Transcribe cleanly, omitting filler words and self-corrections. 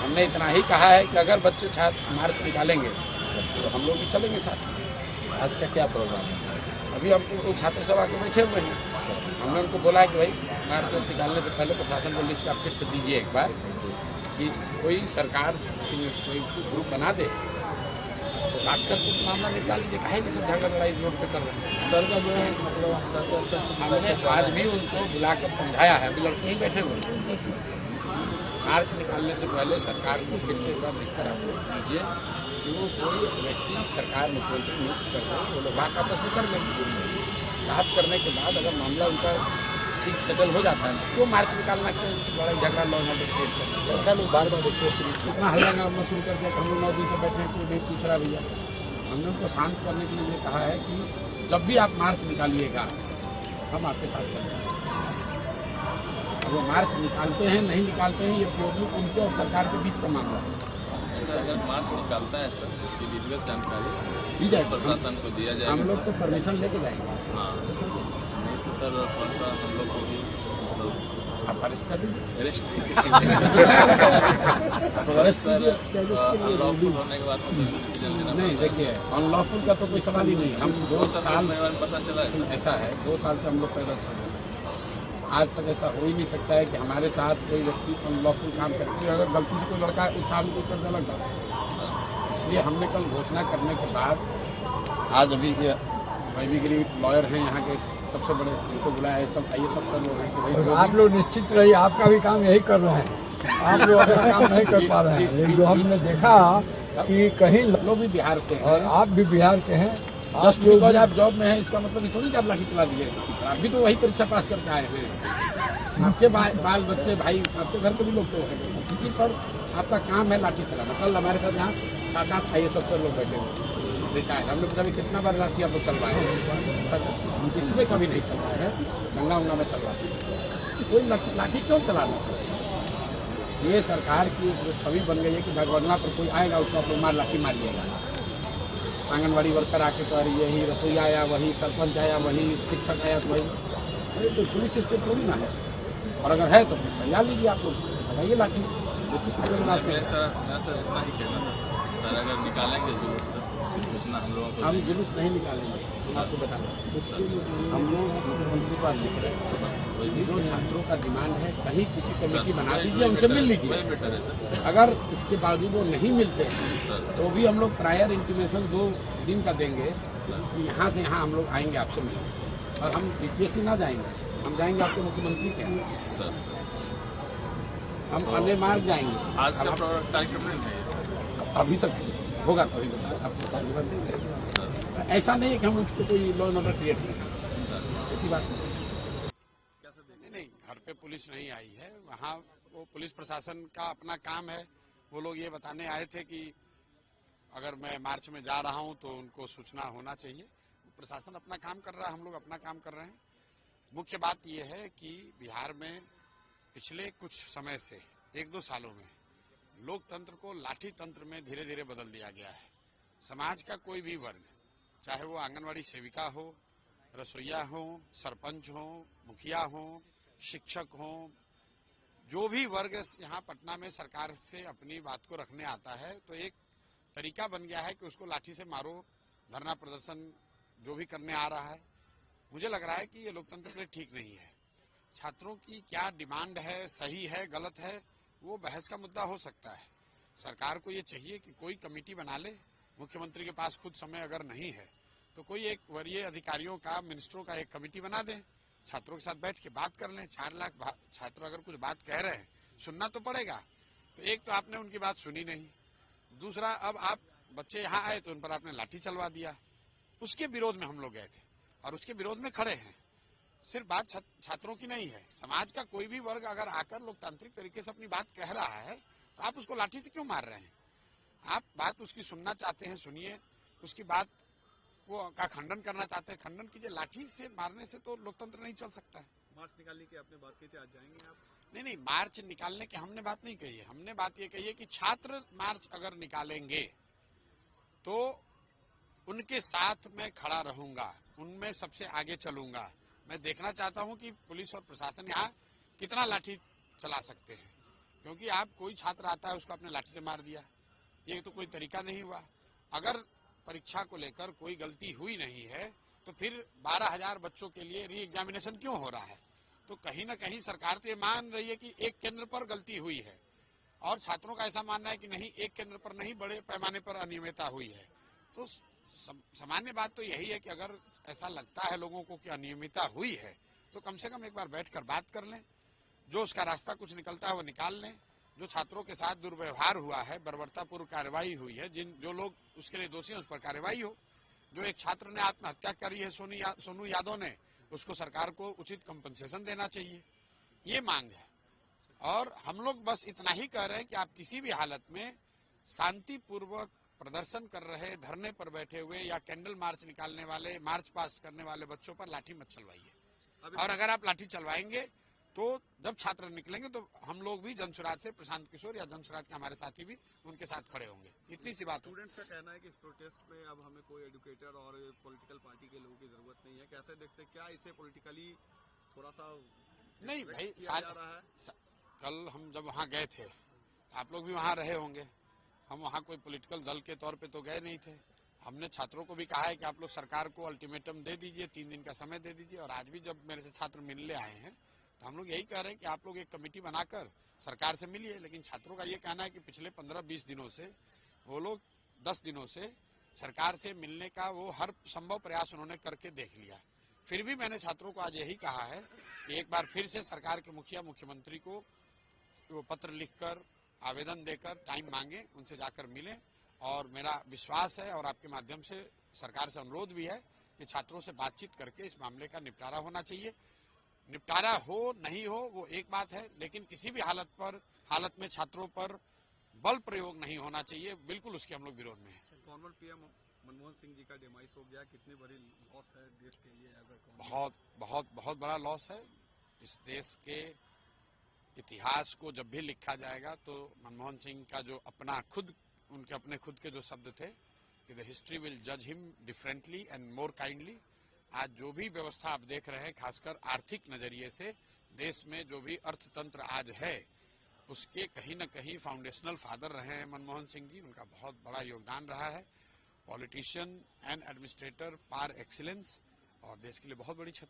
हमने इतना ही कहा है कि अगर बच्चे छात्र मार्च निकालेंगे तो हम लोग भी चलेंगे साथ में। आज का क्या प्रोग्राम है? अभी हम तो छात्र सभा के बैठे हुए हैं। हमने उनको बोला है कि भाई मार्च में निकालने से पहले प्रशासन को लिख के आप फिर से दीजिए एक बार कि कोई सरकार कोई ग्रुप बना दे तो अक्सर कुछ मामला निपटा लीजिए। काहे की सब झगड़ा लड़ाई रोड पे कर रहे हैं। सर का जो है मतलब हमने आज भी उनको बुलाकर समझाया है। अभी लड़के ही बैठे हुए हैं। मार्च निकालने से पहले सरकार को फिर से एक बार लिखकर आप लोग दीजिए कि वो कोई व्यक्ति सरकार मुख्यमंत्री नियुक्त कर रहे हैं, वो लोग बात आपस में कर लेंगे। बात करने के बाद अगर मामला उनका ठीक सेटल हो जाता है क्यों मार्च निकालना, क्यों लड़ाई झगड़ा लॉ एंड ऑर्डर क्रिएट करना। सरकार लोग बार बार देखिए कितना हल्ला गाँव शुरू कर दिया। हम लोग 9 दिन से बैठे हैं, कोई नहीं पूछ रहा भैया। हमने उनको शांत करने के लिए कहा है कि जब भी आप मार्च निकालिएगा हम आपके साथ चलेंगे। वो मार्च निकालते हैं नहीं निकालते हैं ये प्योरली उनके और सरकार के बीच का मामला है। अगर मार्च निकालता है सर इसकी विधिवत जानकारी दी जाए प्रशासन को दिया जाएगा। हम लोग तो परमिशन लेके जाएंगे। हाँ नहीं तो सर थोड़ा सा हम लोग को भी आप अरेस्ट कर दीजिए। अरेस्ट अनलॉफुल होने के बाद डिसीजन लेना नहीं, देखिए अनलॉफुल का तो कोई सवाल ही नहीं। हम 2 साल पता चला है ऐसा है 2 साल से हम लोग पैदल चल रहे हैं। आज तक ऐसा हो ही नहीं सकता है कि हमारे साथ कोई व्यक्ति अनलॉफुल काम करके अगर गलती से कोई लड़का उत्साह को कर देना गलत। इसलिए हमने कल घोषणा करने के बाद आज अभी वैभवगिरी लॉयर हैं यहाँ के सबसे बड़े, उनको बुलाया है। सब आइए सब लोग हैं कि भाई आप लोग निश्चित रहिए, आपका भी काम यही कर रहे हैं। आप लोग अपना काम नहीं कर पा रहे हैं, लेकिन जो हमने देखा कि कहीं लोग भी बिहार के हैं और आप भी बिहार के हैं। जस्ट बिकॉज आप जॉब में हैं इसका मतलब ये थोड़ी कि आप लाठी चला दिए किसी पर। आप भी तो वही परीक्षा पास करके आए हैं। आपके बाल बच्चे भाई आपके घर के भी लोग तो हैं। किसी पर आपका काम है लाठी चलाना। कल हमारे साथ यहाँ 7-8 IAS अफसर लोग बैठे हुए रिटायर्ड। हम लोग कभी कितना बार लाठी आप लोग चलवाए हैं सर? इसमें कभी नहीं चलवाए हैं। गंगा उंगा में चलवाते हैं। कोई लाठी क्यों चलाना चाहिए? ये सरकार की जो छवि बन गई है कि भगवंगा पर कोई आएगा उसको आप लोग लाठी मारिएगा। आंगनबाड़ी वर्कर आके तो अरे यही रसोईया आया, वही सरपंच आया, वही शिक्षक आया, तो वही। अरे तो पुलिस स्टेट थोड़ी ना है। और अगर है तो फिर तैयार लीजिए आप लोग, लगाइए लाठी। ऐसा इतना ही कहना था सर अगर निकालेंगे जुलूस तो इसकी सूचना हम लोगों को। हम जुलूस नहीं निकालेंगे, हम आपको बता दें। हम लोग मुख्यमंत्री को लिख रहे हैं बस जो छात्रों का डिमांड है कहीं किसी कमेटी बना दीजिए, उनसे मिल लीजिए। बेटर है सर। अगर इसके बावजूद वो नहीं मिलते तो भी हम लोग प्रायर इंटीमेशन 2 दिन का देंगे कि यहाँ से यहाँ हम लोग आएंगे आपसे मिलेंगे। और हम BPSC ना जाएंगे, हम जाएंगे आपके मुख्यमंत्री के यहाँ। हम अन्य मार्ग जाएंगे। आज का कार्यक्रम है ये सर। अभी तक होगा कभी आपको ऐसा नहीं है कि हम उसको कोई लॉ एंड ऑर्डर क्रिएट करें, ऐसी बात नहीं। घर पे पुलिस नहीं आई है। वहाँ वो पुलिस प्रशासन का अपना काम है। वो लोग ये बताने आए थे कि अगर मैं मार्च में जा रहा हूँ तो उनको सूचना होना चाहिए। प्रशासन अपना काम कर रहा है, हम लोग अपना काम कर रहे हैं। मुख्य बात यह है कि बिहार में पिछले कुछ समय से 1-2 सालों में लोकतंत्र को लाठी तंत्र में धीरे धीरे बदल दिया गया है। समाज का कोई भी वर्ग, चाहे वो आंगनवाड़ी सेविका हो, रसोईया हो, सरपंच हो, मुखिया हो, शिक्षक हो, जो भी वर्ग यहाँ पटना में सरकार से अपनी बात को रखने आता है तो एक तरीका बन गया है कि उसको लाठी से मारो, धरना प्रदर्शन जो भी करने आ रहा है। मुझे लग रहा है कि ये लोकतंत्र के लिए ठीक नहीं है। छात्रों की क्या डिमांड है, सही है गलत है, वो बहस का मुद्दा हो सकता है। सरकार को ये चाहिए कि कोई कमेटी बना ले। मुख्यमंत्री के पास खुद समय अगर नहीं है तो कोई एक वरीय अधिकारियों का, मिनिस्टरों का एक कमेटी बना दें, छात्रों के साथ बैठ के बात कर लें। 4 लाख छात्र अगर कुछ बात कह रहे हैं, सुनना तो पड़ेगा। तो एक तो आपने उनकी बात सुनी नहीं, दूसरा अब आप बच्चे यहाँ आए तो उन पर आपने लाठी चलवा दिया। उसके विरोध में हम लोग गए थे और उसके विरोध में खड़े हैं। सिर्फ बात छात्रों की नहीं है, समाज का कोई भी वर्ग अगर आकर लोकतांत्रिक तरीके से अपनी बात कह रहा है तो आप उसको लाठी से क्यों मार रहे हैं? आप बात उसकी सुनना चाहते हैं, सुनिए। उसकी बात वो का खंडन करना चाहते हैं, खंडन कीजिए। लाठी से मारने से तो लोकतंत्र नहीं चल सकता है। मार्च निकालने की आपने बात की थी, आज जाएंगे आप? नहीं, मार्च निकालने की हमने बात नहीं कही है। हमने बात ये कही है कि छात्र मार्च अगर निकालेंगे तो उनके साथ मैं खड़ा रहूंगा, उनमें सबसे आगे चलूंगा। मैं देखना चाहता हूं कि पुलिस और प्रशासन यहाँ कितना लाठी चला सकते हैं। क्योंकि आप कोई छात्र आता है उसको आपने लाठी से मार दिया, ये तो कोई तरीका नहीं हुआ। अगर परीक्षा को लेकर कोई गलती हुई नहीं है तो फिर 12,000 बच्चों के लिए री एग्जामिनेशन क्यों हो रहा है? तो कहीं ना कहीं सरकार तो ये मान रही है कि एक केंद्र पर गलती हुई है, और छात्रों का ऐसा मानना है कि नहीं, एक केंद्र पर नहीं, बड़े पैमाने पर अनियमितता हुई है। तो सामान्य बात तो यही है कि अगर ऐसा लगता है लोगों को कि अनियमितता हुई है तो कम से कम एक बार बैठकर बात कर लें, जो उसका रास्ता कुछ निकलता है वो निकाल लें। जो छात्रों के साथ दुर्व्यवहार हुआ है, बर्बरतापूर्व कार्रवाई हुई है, जो लोग उसके लिए दोषी हैं उस पर कार्रवाई हो। जो एक छात्र ने आत्महत्या करी है सोनू यादव ने, उसको सरकार को उचित कंपनसेशन देना चाहिए, ये मांग है। और हम लोग बस इतना ही कह रहे हैं कि आप किसी भी हालत में शांतिपूर्वक प्रदर्शन कर रहे, धरने पर बैठे हुए या कैंडल मार्च निकालने वाले, मार्च पास करने वाले बच्चों पर लाठी मत चलवाइए। और अगर आप लाठी चलवाएंगे तो जब छात्र निकलेंगे तो हम लोग भी जनसुराज से, प्रशांत किशोर या जनसुराज के हमारे साथी भी उनके साथ खड़े होंगे। इतनी सी बात है। स्टूडेंट्स का कहना है कि इस प्रोटेस्ट में अब हमें कोई एजुकेटर और पॉलिटिकल पार्टी के लोगों की जरूरत नहीं है। कैसे देखते हैं, क्या इसे पॉलिटिकली थोड़ा सा नहीं भाई, किया जा रहा है? कल हम जब वहाँ गए थे, आप लोग भी वहाँ रहे होंगे, हम वहाँ कोई पॉलिटिकल दल के तौर पे तो गए नहीं थे। हमने छात्रों को भी कहा है कि आप लोग सरकार को अल्टीमेटम दे दीजिए, 3 दिन का समय दे दीजिए। और आज भी जब मेरे से छात्र मिलने आए हैं तो हम लोग यही कह रहे हैं कि आप लोग एक कमेटी बनाकर सरकार से मिलिए। लेकिन छात्रों का ये कहना है कि पिछले 15-20 दिनों से वो लोग 10 दिनों से सरकार से मिलने का वो हर संभव प्रयास उन्होंने करके देख लिया। फिर भी मैंने छात्रों को आज यही कहा है कि एक बार फिर से सरकार के मुखिया, मुख्यमंत्री को वो पत्र लिखकर, आवेदन देकर टाइम मांगे, उनसे जाकर मिलें। और मेरा विश्वास है और आपके माध्यम से सरकार से अनुरोध भी है कि छात्रों से बातचीत करके इस मामले का निपटारा होना चाहिए। निपटारा हो नहीं हो वो एक बात है, लेकिन किसी भी हालत में छात्रों पर बल प्रयोग नहीं होना चाहिए, बिल्कुल उसके हम लोग विरोध में हैं। फॉर्मर पीएम मनमोहन सिंह जी का डिमाइस हो गया, कितनी बड़ी लॉस है देश के लिए? बहुत बड़ा लॉस है। इस देश के इतिहास को जब भी लिखा जाएगा तो मनमोहन सिंह का जो अपने खुद के जो शब्द थे कि द हिस्ट्री विल जज him differently and more kindly. आज जो भी व्यवस्था आप देख रहे हैं, खासकर आर्थिक नजरिए से देश में जो भी अर्थतंत्र आज है, उसके कहीं न कहीं फाउंडेशनल फादर रहे हैं मनमोहन सिंह जी। उनका बहुत बड़ा योगदान रहा है, politician and administrator par excellence, और देश के लिए बहुत बड़ी क्षति।